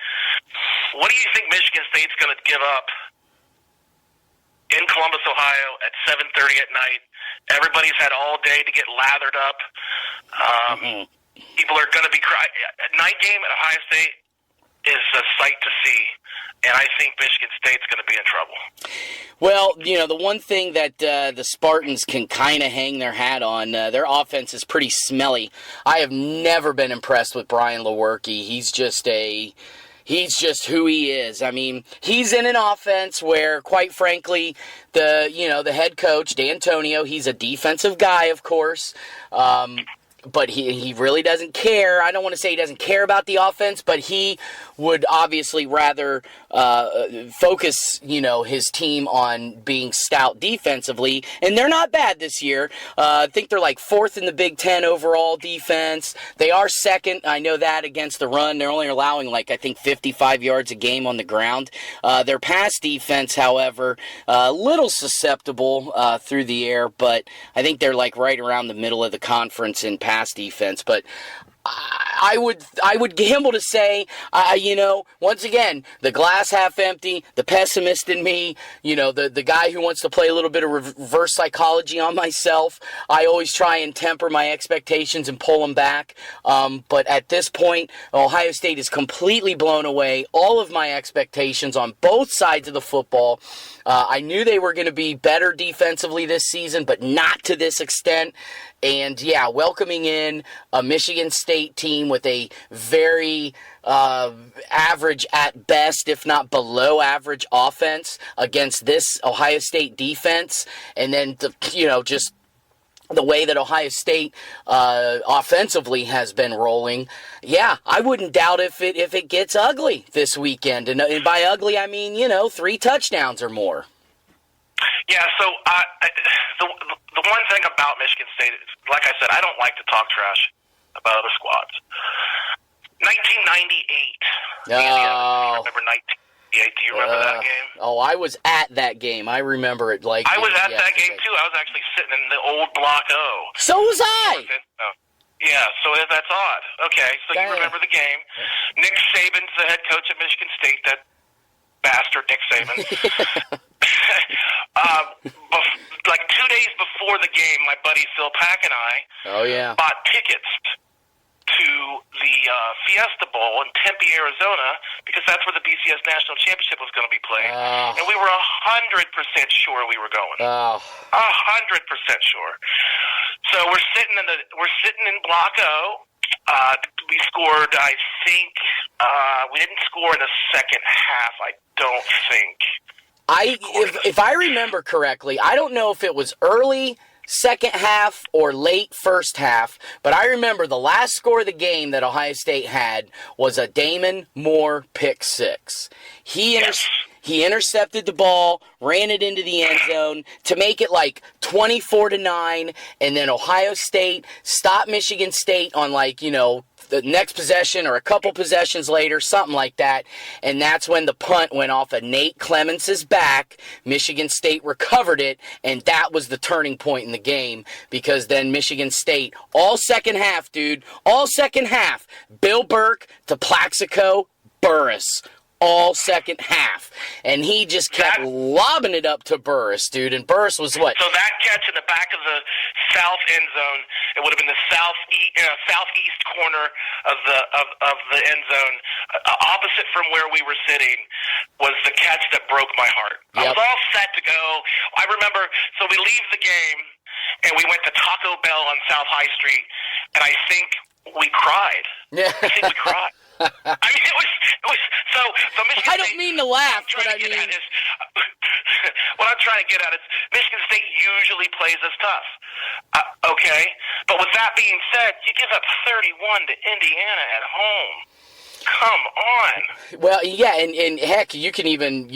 S2: what do you think Michigan State's going to give up in Columbus, Ohio at 7:30 at night? Everybody's had all day to get lathered up. People are going to be crying. Night game at Ohio State is a sight to see, and I think Michigan State's going to be in trouble.
S3: Well, the one thing that the Spartans can kind of hang their hat on, their offense is pretty smelly. I have never been impressed with Brian Lewerke. He's just who he is. I mean, he's in an offense where, quite frankly, the head coach, D'Antonio, he's a defensive guy, of course. But he really doesn't care. I don't want to say he doesn't care about the offense, but he would obviously rather focus, his team on being stout defensively. And they're not bad this year. I think they're like 4th in the Big Ten overall defense. They are 2nd, I know that, against the run. They're only allowing 55 yards a game on the ground. Their pass defense, however, a little susceptible through the air, but I think they're right around the middle of the conference in pass defense. But I would gamble to say, once again, the glass half empty, the pessimist in me, the guy who wants to play a little bit of reverse psychology on myself. I always try and temper my expectations and pull them back. But at this point, Ohio State is completely blown away all of my expectations on both sides of the football. I knew they were going to be better defensively this season, but not to this extent. And, welcoming in a Michigan State team with a very average at best, if not below average offense against this Ohio State defense, and then, just the way that Ohio State offensively has been rolling, I wouldn't doubt if it gets ugly this weekend. And by ugly, I mean, 3 touchdowns or more.
S2: Yeah, so the one thing about Michigan State is, like I said, I don't like to talk trash about other squads. 1998. Remember 1998? Do you remember that game?
S3: Oh, I was at that game. I remember it
S2: I was at that game, too. I was actually sitting in the old Block O.
S3: So was I!
S2: Yeah, so that's odd. Okay, so you remember the game. Nick Saban's the head coach at Michigan State, that bastard Nick Saban. 2 days before before the game, my buddy Phil Pack and I bought tickets to the Fiesta Bowl in Tempe, Arizona, because that's where the BCS National Championship was going to be played. And we were 100% sure we were going. 100% sure. So we're sitting in Block O. We scored, I think, we didn't score in the second half, I don't think.
S3: If I remember correctly, I don't know if it was early second half or late first half, but I remember the last score of the game that Ohio State had was a Damon Moore pick six. He intercepted the ball, ran it into the end zone to make it like 24-9, and then Ohio State stopped Michigan State on the next possession or a couple possessions later, something like that, and that's when the punt went off of Nate Clements' back. Michigan State recovered it, and that was the turning point in the game, because then Michigan State, all second half, Bill Burke to Plaxico Burris, all second half. And he just kept lobbing it up to Burris, dude. And Burris was what?
S2: So that catch in the back of the south end zone, it would have been the southeast corner of the end zone, opposite from where we were sitting, was the catch that broke my heart.
S3: Yep.
S2: I was all set to go. I remember, so we leave the game, and we went to Taco Bell on South High Street, and I think we cried.
S3: Yeah.
S2: I think we cried. I mean, it was so Michigan
S3: I don't mean to laugh, but I mean,
S2: what I'm trying to get at is Michigan State usually plays us tough. Okay, but with that being said, you give up 31 to Indiana at home. Come on.
S3: Well, yeah, and heck, you can even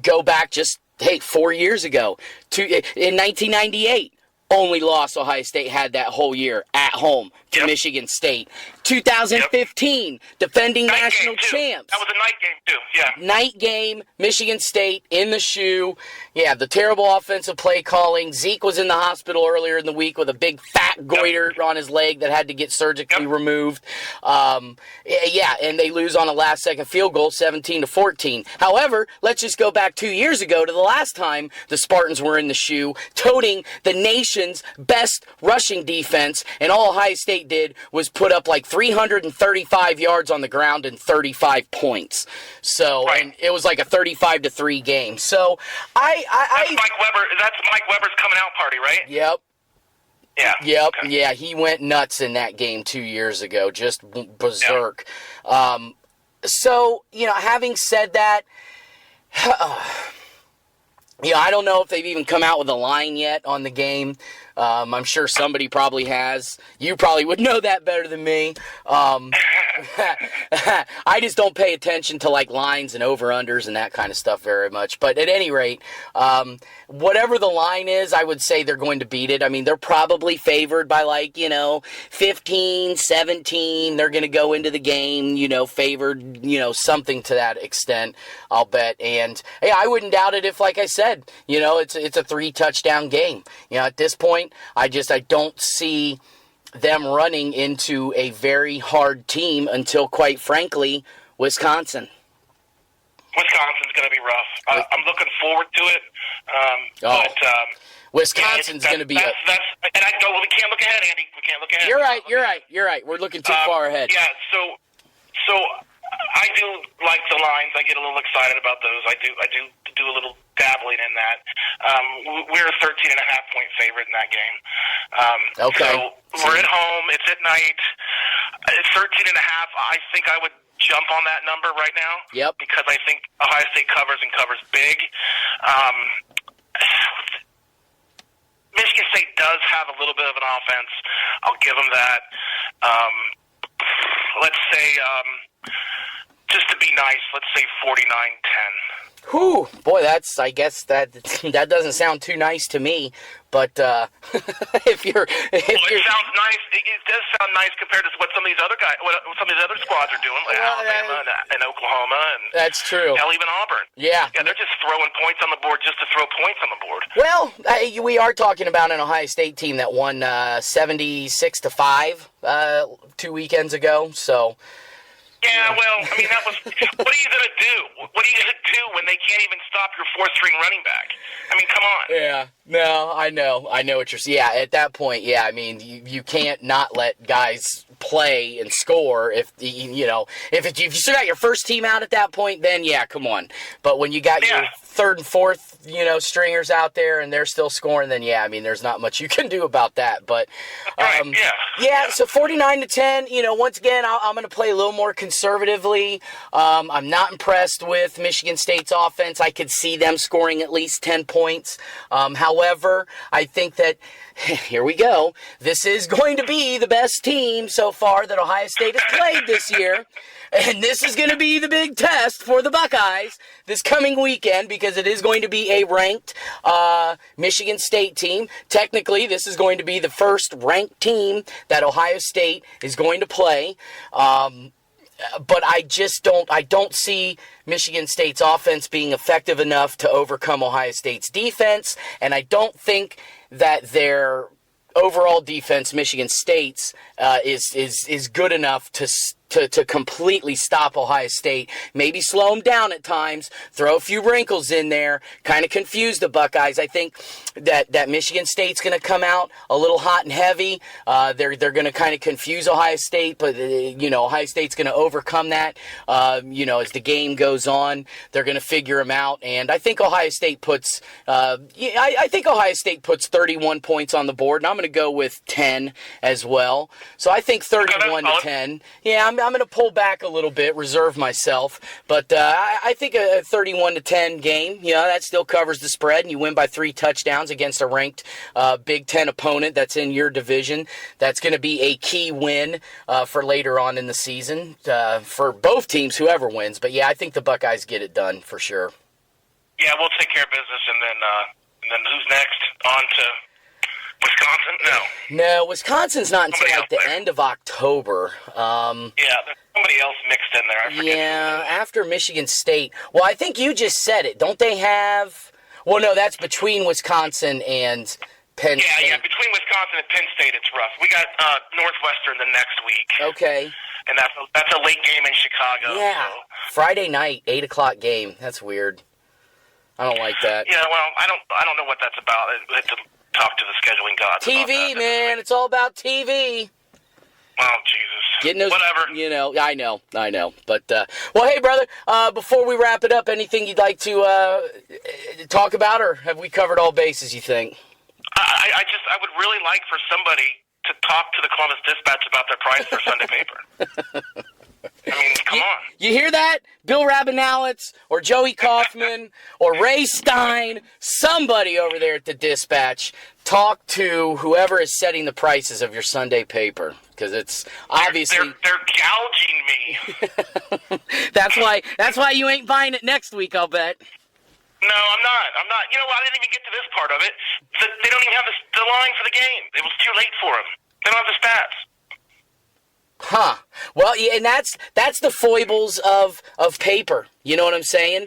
S3: go back just 4 years ago in 1998. Only loss Ohio State had that whole year at home to Michigan State. 2015, defending national champs.
S2: That was a night game, too, yeah.
S3: Night game, Michigan State in the shoe. Yeah, the terrible offensive play calling. Zeke was in the hospital earlier in the week with a big fat goiter on his leg that had to get surgically removed. And they lose on a last-second field goal, 17-14. However, let's just go back 2 years ago to the last time the Spartans were in the shoe, toting the nation's best rushing defense, and all Ohio State did was put up like 335 yards on the ground and 35 points. So, and it was like a 35-3 game. So,
S2: That's Mike Weber. That's Mike Weber's coming out party, right?
S3: Yep.
S2: Yeah.
S3: Yep. Okay. Yeah, he went nuts in that game 2 years ago, just berserk. Yeah. So, having said that, I don't know if they've even come out with a line yet on the game. I'm sure somebody probably has. You probably would know that better than me. I just don't pay attention to lines and over-unders and that kind of stuff very much. But at any rate, whatever the line is, I would say they're going to beat it. I mean, they're probably favored by 15, 17. They're going to go into the game, favored, something to that extent, I'll bet. And hey, I wouldn't doubt it if, like I said, it's a 3-touchdown game. At this point, I don't see them running into a very hard team until, quite frankly, Wisconsin.
S2: Wisconsin's going to be rough. I'm looking forward to it. But
S3: Wisconsin's going to be
S2: we can't look ahead, Andy. We can't look ahead.
S3: You're right. We're looking too far ahead.
S2: Yeah, so I do like the lines. I get a little excited about those. I do a little dabbling in that. We're a 13.5-point favorite in that game.
S3: Okay.
S2: So we're at home. It's at night. It's 13.5. I think I would jump on that number right now.
S3: Yep.
S2: Because I think Ohio State covers and covers big. Michigan State does have a little bit of an offense. I'll give them that. Let's say, just to be nice, let's say 49-10.
S3: Whew, boy, I guess that doesn't sound too nice to me. But it sounds
S2: nice. It does sound nice compared to what some of these other squads are doing, like Alabama and Oklahoma, and
S3: that's true.
S2: Hell, even Auburn.
S3: Yeah,
S2: they're just throwing points on the board just to throw points on the board.
S3: Well, we are talking about an Ohio State team that won 76-5 2 weekends ago. So
S2: Yeah, well, I mean, that was. What are you going to do? What are you going to do when they can't even stop your fourth-string running back? I mean, come on.
S3: Yeah, no, I know what you're saying. Yeah, at that point, yeah, I mean, you can't not let guys play and score if if you still got your first team out at that point, then yeah, come on. But when you got your third and fourth, stringers out there and they're still scoring, then yeah, I mean, there's not much you can do about that. But so 49-10. Once again, I'm going to play a little more conservatively. I'm not impressed with Michigan State's offense. I could see them scoring at least 10 points. However, I think that here we go. This is going to be the best team so far that Ohio State has played this year. And this is going to be the big test for the Buckeyes this coming weekend because it is going to be a ranked Michigan State team. Technically, this is going to be the first ranked team that Ohio State is going to play. But I don't see Michigan State's offense being effective enough to overcome Ohio State's defense, and I don't think that their overall defense, Michigan State's, is good enough to completely stop Ohio State. Maybe slow them down at times, throw a few wrinkles in there, kind of confuse the Buckeyes. I think that Michigan State's going to come out a little hot and heavy. They're going to kind of confuse Ohio State, but Ohio State's going to overcome that. As the game goes on, they're going to figure them out, and I think Ohio State puts 31 points on the board, and I'm going to go with 10 as well. So I think 31-10. Yeah, I'm going to pull back a little bit, reserve myself, but I think a 31-10 game, that still covers the spread, and you win by 3 touchdowns against a ranked Big Ten opponent that's in your division. That's going to be a key win for later on in the season for both teams, whoever wins. But yeah, I think the Buckeyes get it done for sure.
S2: Yeah, we'll take care of business, and then who's next? On to Wisconsin?
S3: No, Wisconsin's not until the end of October.
S2: There's somebody else mixed in there. I forget
S3: after Michigan State. Well, I think you just said it. Don't they have... Well, no, that's between Wisconsin and Penn State.
S2: Yeah, between Wisconsin and Penn State, it's rough. We got Northwestern the next week.
S3: Okay.
S2: And that's a late game in Chicago.
S3: Yeah, so. Friday night, 8 o'clock game. That's weird. I don't like that.
S2: Yeah, well, I don't know what that's about. I have to talk to the scheduling gods.
S3: TV, man. It's all about TV.
S2: Oh, Jesus.
S3: Getting those,
S2: whatever.
S3: I know. But, well, hey, brother, before we wrap it up, anything you'd like to talk about, or have we covered all bases, you think?
S2: I would really like for somebody to talk to the Columbus Dispatch about their price for Sunday paper. I mean, come on.
S3: You hear that? Bill Rabinowitz or Joey Kaufman or Ray Stein, somebody over there at the Dispatch, talk to whoever is setting the prices of your Sunday paper, because it's obviously
S2: they're gouging me.
S3: That's why you ain't buying it next week, I'll bet.
S2: No, I'm not. You know what? I didn't even get to this part of it. They don't even have the line for the game. It was too late for them. They don't have the stats.
S3: Huh. Well, yeah, and that's the foibles of paper. You know what I'm saying?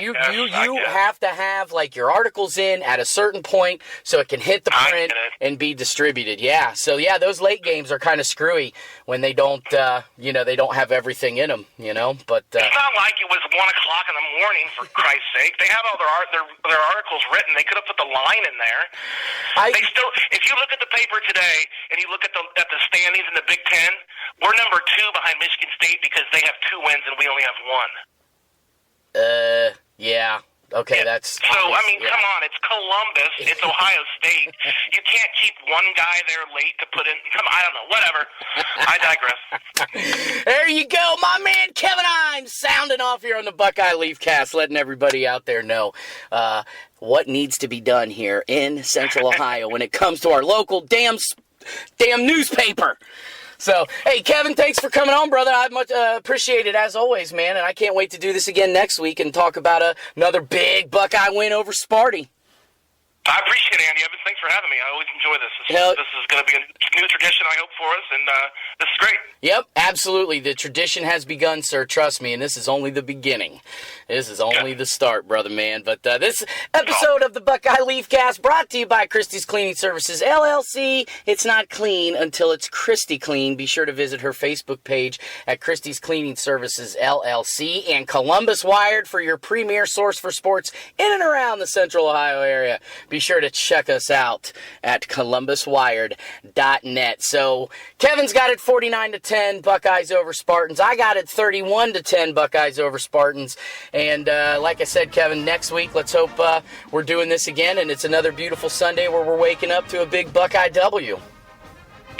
S3: You have to have like your articles in at a certain point so it can hit the print and be distributed. Yeah. So yeah, those late games are kind of screwy when they don't they don't have everything in them. But
S2: it's not like it was 1 o'clock in the morning. For Christ's sake, they have all their articles written. They could have put the line in there. If you look at the paper today and you look at the standings in the Big Ten, we're number 2 behind Michigan State because they have 2 wins and we only have 1.
S3: Yeah. Okay, that's...
S2: So, I mean, come on. It's Columbus. It's Ohio State. You can't keep one guy there late to put in... I don't know. Whatever. I digress.
S3: There you go. My man Kevin Imes sounding off here on the Buckeye Leafcast, letting everybody out there know what needs to be done here in Central Ohio when it comes to our local damn newspaper. So, hey, Kevin, thanks for coming on, brother. I much appreciate it, as always, man. And I can't wait to do this again next week and talk about another big Buckeye win over Sparty.
S2: I appreciate it, Andy Evans. Thanks for having me. I always enjoy this. This is going to be a new tradition, I hope, for us, and this is great.
S3: Yep, absolutely. The tradition has begun, sir. Trust me, and this is only the beginning. This is only the start, brother man. But this episode of the Buckeye Leafcast brought to you by Christie's Cleaning Services, LLC. It's not clean until it's Christy clean. Be sure to visit her Facebook page at Christie's Cleaning Services, LLC, and Columbus Wired for your premier source for sports in and around the Central Ohio area. Be sure to check us out at columbuswired.net. So Kevin's got it 49-10, Buckeyes over Spartans. I got it 31-10, Buckeyes over Spartans. And like I said, Kevin, next week, let's hope we're doing this again, and it's another beautiful Sunday where we're waking up to a big Buckeye W.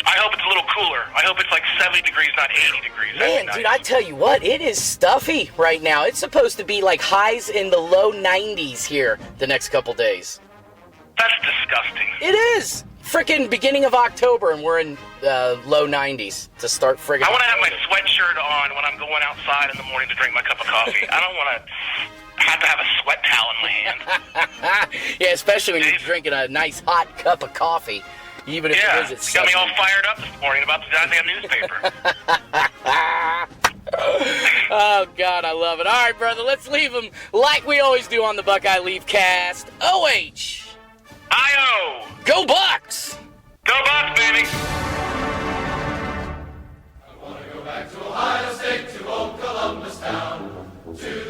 S2: I hope it's a little cooler. I hope it's like 70 degrees, not 80 degrees.
S3: Man, dude, I tell you what, it is stuffy right now. It's supposed to be like highs in the low 90s here the next couple days.
S2: That's disgusting.
S3: It is. Freaking beginning of October, and we're in low 90s to start friggin'
S2: I want to have my sweatshirt on when I'm going outside in the morning to drink my cup of coffee. I don't want to have a sweat towel in my hand.
S3: Yeah, especially when you're drinking a nice hot cup of coffee, even if it is at
S2: got me all fired up this morning about the goddamn newspaper.
S3: Oh, God, I love it. All right, brother, let's leave them like we always do on the Buckeye Leafcast. OH!
S2: I-O!
S3: Go Bucks!
S2: Go Bucks, baby!
S4: I want to go back to Ohio State, to old Columbus town, to